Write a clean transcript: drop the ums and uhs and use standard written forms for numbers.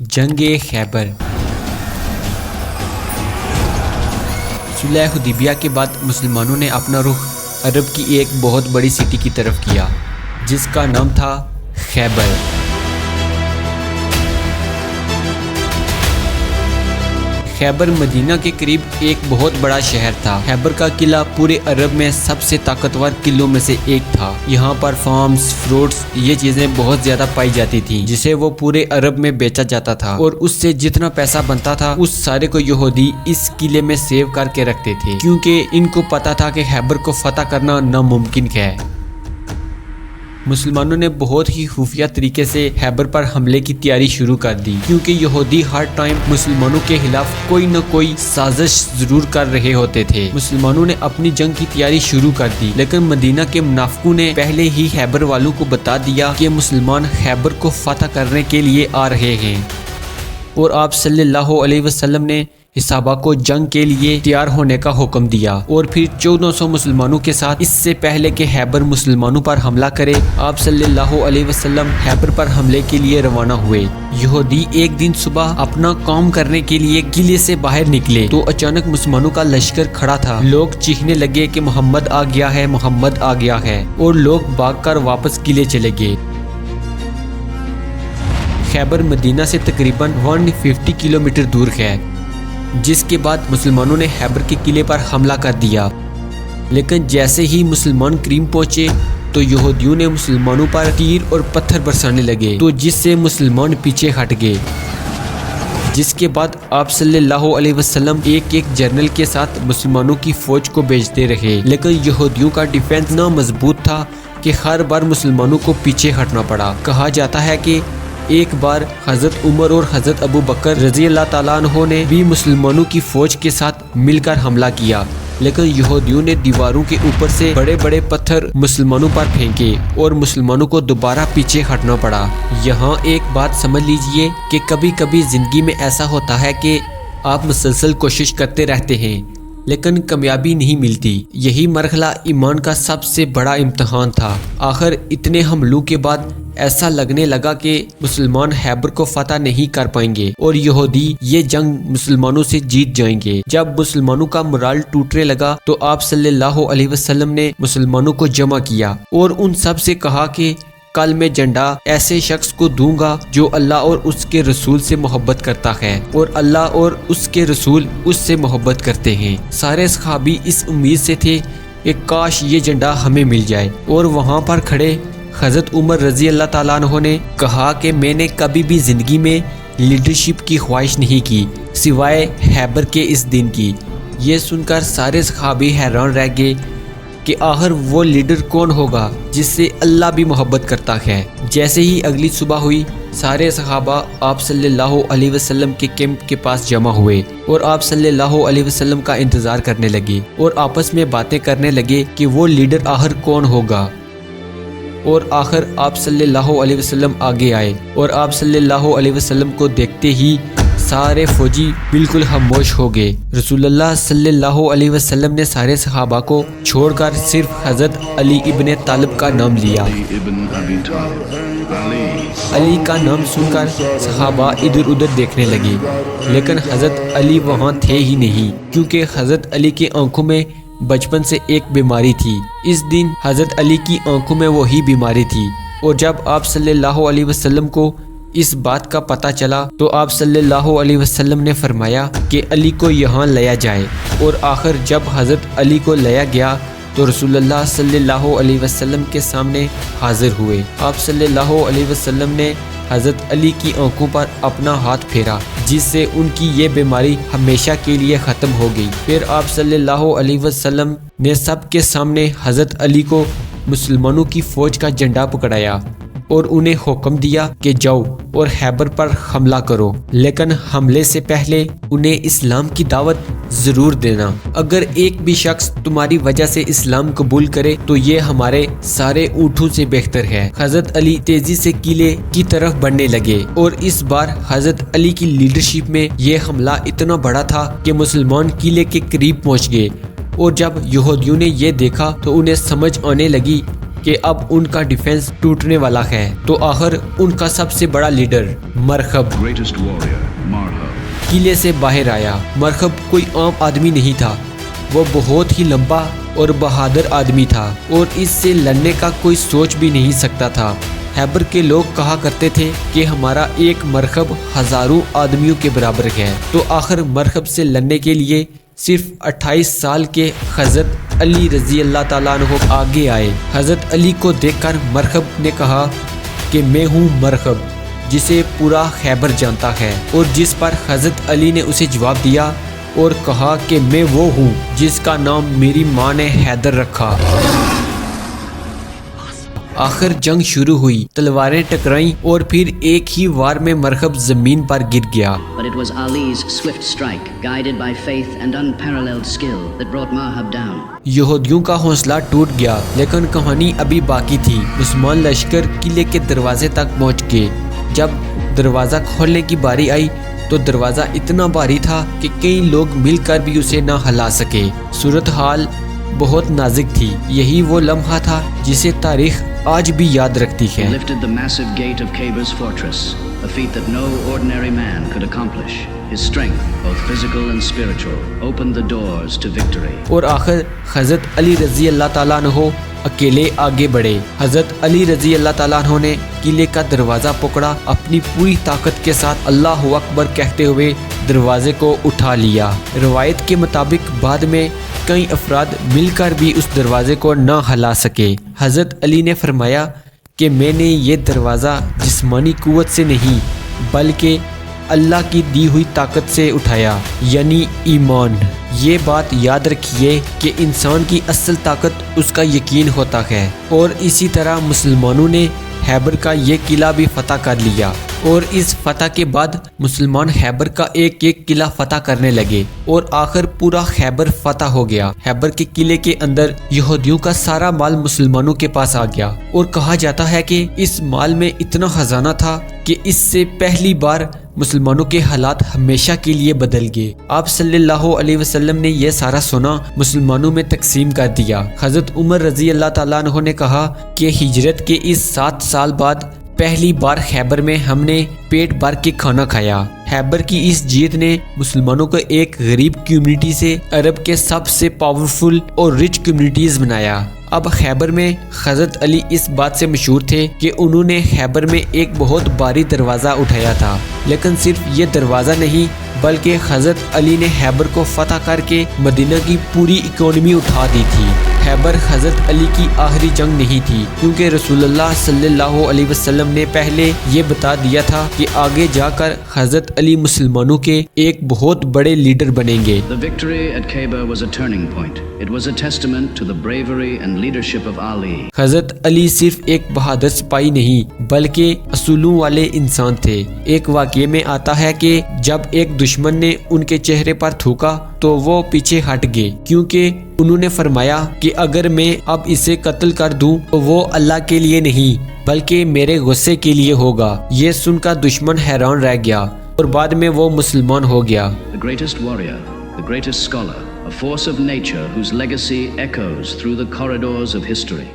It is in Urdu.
جنگ خیبر۔ صلح حدیبیہ کے بعد مسلمانوں نے اپنا رخ عرب کی ایک بہت بڑی سٹی کی طرف کیا جس کا نام تھا خیبر۔ خیبر مدینہ کے قریب ایک بہت بڑا شہر تھا۔ خیبر کا قلعہ پورے عرب میں سب سے طاقتور قلعوں میں سے ایک تھا۔ یہاں پر فارمز، فروٹس، یہ چیزیں بہت زیادہ پائی جاتی تھیں جسے وہ پورے عرب میں بیچا جاتا تھا، اور اس سے جتنا پیسہ بنتا تھا اس سارے کو یہودی اس قلعے میں سیو کر کے رکھتے تھے، کیونکہ ان کو پتا تھا کہ خیبر کو فتح کرنا ناممکن ہے۔ مسلمانوں نے بہت ہی خفیہ طریقے سے خیبر پر حملے کی تیاری شروع کر دی، کیونکہ یہودی ہر ٹائم مسلمانوں کے خلاف کوئی نہ کوئی سازش ضرور کر رہے ہوتے تھے۔ مسلمانوں نے اپنی جنگ کی تیاری شروع کر دی، لیکن مدینہ کے منافقوں نے پہلے ہی خیبر والوں کو بتا دیا کہ مسلمان خیبر کو فتح کرنے کے لیے آ رہے ہیں، اور آپ صلی اللہ علیہ وسلم نے صحابہ کو جنگ کے لیے تیار ہونے کا حکم دیا، اور پھر 1400 مسلمانوں کے ساتھ اس سے پہلے کہ خیبر مسلمانوں پر حملہ کرے، آپ صلی اللہ علیہ وسلم خیبر پر حملے کے لیے روانہ ہوئے۔ یہودی ایک دن صبح اپنا کام کرنے کے لیے قلعے سے باہر نکلے تو اچانک مسلمانوں کا لشکر کھڑا تھا۔ لوگ چیخنے لگے کہ محمد آ گیا ہے، محمد آ گیا ہے، اور لوگ بھاگ کر واپس قلعے چلے گئے۔ خیبر مدینہ سے تقریباً 150 کلومیٹر دور ہے، جس کے بعد مسلمانوں نے خیبر کے قلعے پر حملہ کر دیا، لیکن جیسے ہی مسلمان قریب پہنچے تو یہودیوں نے مسلمانوں پر تیر اور پتھر برسانے لگے، تو جس سے مسلمان پیچھے ہٹ گئے، جس کے بعد آپ صلی اللہ علیہ وسلم ایک ایک جنرل کے ساتھ مسلمانوں کی فوج کو بھیجتے رہے، لیکن یہودیوں کا ڈیفنس اتنا مضبوط تھا کہ ہر بار مسلمانوں کو پیچھے ہٹنا پڑا۔ کہا جاتا ہے کہ ایک بار حضرت عمر اور حضرت ابو بکر رضی اللہ تعالیٰ عنہ نے بھی مسلمانوں کی فوج کے ساتھ مل کر حملہ کیا، لیکن یہودیوں نے دیواروں کے اوپر سے بڑے بڑے پتھر مسلمانوں پر پھینکے اور مسلمانوں کو دوبارہ پیچھے ہٹنا پڑا۔ یہاں ایک بات سمجھ لیجئے کہ کبھی کبھی زندگی میں ایسا ہوتا ہے کہ آپ مسلسل کوشش کرتے رہتے ہیں لیکن کامیابی نہیں ملتی۔ یہی مرحلہ ایمان کا سب سے بڑا امتحان تھا۔ آخر اتنے حملوں کے بعد ایسا لگنے لگا کہ مسلمان خیبر کو فتح نہیں کر پائیں گے اور یہودی یہ جنگ مسلمانوں سے جیت جائیں گے۔ جب مسلمانوں کا مرال ٹوٹنے لگا تو آپ صلی اللہ علیہ وسلم نے مسلمانوں کو جمع کیا اور ان سب سے کہا کہ کل میں جھنڈا ایسے شخص کو دوں گا جو اللہ اور اس کے رسول سے محبت کرتا ہے اور اللہ اور اس کے رسول اس سے محبت کرتے ہیں۔ سارے صحابی اس امید سے تھے کہ کاش یہ جھنڈا ہمیں مل جائے، اور وہاں پر کھڑے حضرت عمر رضی اللہ تعالیٰ عنہ نے کہا کہ میں نے کبھی بھی زندگی میں لیڈرشپ کی خواہش نہیں کی سوائے خیبر کے اس دن کی۔ یہ سن کر سارے صحابی حیران رہ گئے کہ آخر وہ لیڈر کون ہوگا جس سے اللہ بھی محبت کرتا ہے۔ جیسے ہی اگلی صبح ہوئی، سارے صحابہ آپ صلی اللہ علیہ وسلم کے کیمپ کے پاس جمع ہوئے اور آپ صلی اللہ علیہ وسلم کا انتظار کرنے لگے اور آپس میں باتیں کرنے لگے کہ وہ لیڈر آخر کون ہوگا۔ اور آخر آپ صلی اللہ علیہ وسلم آگے آئے اور آپ صلی اللہ علیہ وسلم کو دیکھتے ہی سارے فوجی بالکل خاموش ہو گئے۔ رسول اللہ صلی اللہ علیہ وسلم نے سارے صحابہ کو چھوڑ کر صرف حضرت علی ابن طالب کا نام لیا۔ علی کا نام سن کر صحابہ ادھر ادھر دیکھنے لگے، لیکن حضرت علی وہاں تھے ہی نہیں، کیونکہ حضرت علی کی آنکھوں میں بچپن سے ایک بیماری تھی۔ اس دن حضرت علی کی آنکھوں میں وہی بیماری تھی، اور جب آپ صلی اللہ علیہ وسلم کو اس بات کا پتہ چلا تو آپ صلی اللہ علیہ وسلم نے فرمایا کہ علی کو یہاں لایا جائے، اور آخر جب حضرت علی کو لایا گیا تو رسول اللہ صلی اللہ علیہ وسلم کے سامنے حاضر ہوئے۔ آپ صلی اللہ علیہ وسلم نے حضرت علی کی آنکھوں پر اپنا ہاتھ پھیرا، جس سے ان کی یہ بیماری ہمیشہ کے لیے ختم ہو گئی۔ پھر آپ صلی اللہ علیہ وسلم نے سب کے سامنے حضرت علی کو مسلمانوں کی فوج کا جھنڈا پکڑایا اور انہیں حکم دیا کہ جاؤ اور خیبر پر حملہ کرو، لیکن حملے سے پہلے انہیں اسلام کی دعوت ضرور دینا۔ اگر ایک بھی شخص تمہاری وجہ سے اسلام قبول کرے تو یہ ہمارے سارے اونٹوں سے بہتر ہے۔ حضرت علی تیزی سے قلعے کی طرف بڑھنے لگے، اور اس بار حضرت علی کی لیڈرشپ میں یہ حملہ اتنا بڑا تھا کہ مسلمان قلعے کے قریب پہنچ گئے، اور جب یہودیوں نے یہ دیکھا تو انہیں سمجھ آنے لگی کہ اب ان کا ڈیفنس ٹوٹنے والا ہے تو آخر ان کا سب سے بڑا لیڈر مرحب قلعے سے باہر آیا۔ مرحب کوئی عام آدمی نہیں تھا، وہ بہت ہی لمبا اور بہادر آدمی تھا اور اس سے لڑنے کا کوئی سوچ بھی نہیں سکتا تھا۔ خیبر کے لوگ کہا کرتے تھے کہ ہمارا ایک مرحب ہزاروں آدمیوں کے برابر ہے، تو آخر مرحب سے لڑنے کے لیے صرف 28 سال کے حضرت علی رضی اللہ تعالیٰ عنہ آگے آئے۔ حضرت علی کو دیکھ کر مرحب نے کہا کہ میں ہوں مرحب، جسے پورا خیبر جانتا ہے، اور جس پر حضرت علی نے اسے جواب دیا اور کہا کہ میں وہ ہوں جس کا نام میری ماں نے حیدر رکھا۔ آخر جنگ شروع ہوئی، تلواریں ٹکرائیں اور پھر ایک ہی وار میں مرحب زمین پر گر گیا۔ But it was Ali's swift strike, guided by faith and unparalleled skill, that brought Marhab down. یہودیوں کا حوصلہ ٹوٹ گیا، لیکن کہانی ابھی باقی تھی۔ مسلمان لشکر قلعے کے دروازے تک پہنچ گئے۔ جب دروازہ کھولنے کی باری آئی تو دروازہ اتنا بھاری تھا کہ کئی لوگ مل کر بھی اسے نہ ہلا سکے۔ صورتحال بہت نازک تھی۔ یہی وہ لمحہ تھا جسے تاریخ آج بھی یاد رکھتی ہے۔ He lifted the massive gate of Khyber's fortress, a feat that no ordinary man could accomplish. His strength, both physical and spiritual, opened the doors to victory. اور آخر حضرت علی رضی اللہ تعالیٰ عنہ اکیلے آگے بڑھے۔ حضرت علی رضی اللہ تعالیٰ عنہ نے قلعے کا دروازہ پکڑا، اپنی پوری طاقت کے ساتھ اللہ اکبر کہتے ہوئے دروازے کو اٹھا لیا۔ روایت کے مطابق بعد میں کئی افراد مل کر بھی اس دروازے کو نہ ہلا سکے۔ حضرت علی نے فرمایا کہ میں نے یہ دروازہ جسمانی قوت سے نہیں بلکہ اللہ کی دی ہوئی طاقت سے اٹھایا، یعنی ایمان۔ یہ بات یاد رکھیے کہ انسان کی اصل طاقت اس کا یقین ہوتا ہے، اور اسی طرح مسلمانوں نے خیبر کا یہ قلعہ بھی فتح کر لیا، اور اس فتح کے بعد مسلمان خیبر کا ایک ایک قلعہ فتح کرنے لگے اور آخر پورا خیبر فتح ہو گیا۔ خیبر کے قلعے کے اندر یہودیوں کا سارا مال مسلمانوں کے پاس آ گیا، اور کہا جاتا ہے کہ اس مال میں اتنا خزانہ تھا کہ اس سے پہلی بار مسلمانوں کے حالات ہمیشہ کے لیے بدل گئے۔ آپ صلی اللہ علیہ وسلم نے یہ سارا سونا مسلمانوں میں تقسیم کر دیا۔ حضرت عمر رضی اللہ تعالیٰ عنہ نے کہا کہ ہجرت کے اس 7 سال بعد پہلی بار خیبر میں ہم نے پیٹ بھر کے کھانا کھایا۔ خیبر کی اس جیت نے مسلمانوں کو ایک غریب کمیونٹی سے عرب کے سب سے پاورفل اور رچ کمیونٹیز بنایا۔ اب خیبر میں حضرت علی اس بات سے مشہور تھے کہ انہوں نے خیبر میں ایک بہت بھاری دروازہ اٹھایا تھا، لیکن صرف یہ دروازہ نہیں بلکہ حضرت علی نے خیبر کو فتح کر کے مدینہ کی پوری اکانومی اٹھا دی تھی۔ خیبر حضرت علی کی آخری جنگ نہیں تھی، کیونکہ رسول اللہ صلی اللہ علیہ وسلم نے پہلے یہ بتا دیا تھا کہ آگے جا کر حضرت علی مسلمانوں کے ایک بہت بڑے لیڈر بنیں گے۔ The victory at Khyber was a turning point. It was a testament to the bravery and leadership of Ali. حضرت علی صرف ایک بہادر سپاہی نہیں بلکہ اصولوں والے انسان تھے۔ ایک واقعے میں آتا ہے کہ جب ایک دشمن نے ان کے چہرے پر تھوکا تو وہ پیچھے ہٹ گئے، کیونکہ انہوں نے فرمایا کہ اگر میں اب اسے قتل کر دوں تو وہ اللہ کے لیے نہیں بلکہ میرے غصے کے لیے ہوگا۔ یہ سن کر دشمن حیران رہ گیا اور بعد میں وہ مسلمان ہو گیا۔ The greatest warrior, the greatest scholar, a force of nature whose legacy echoes through the corridors of history.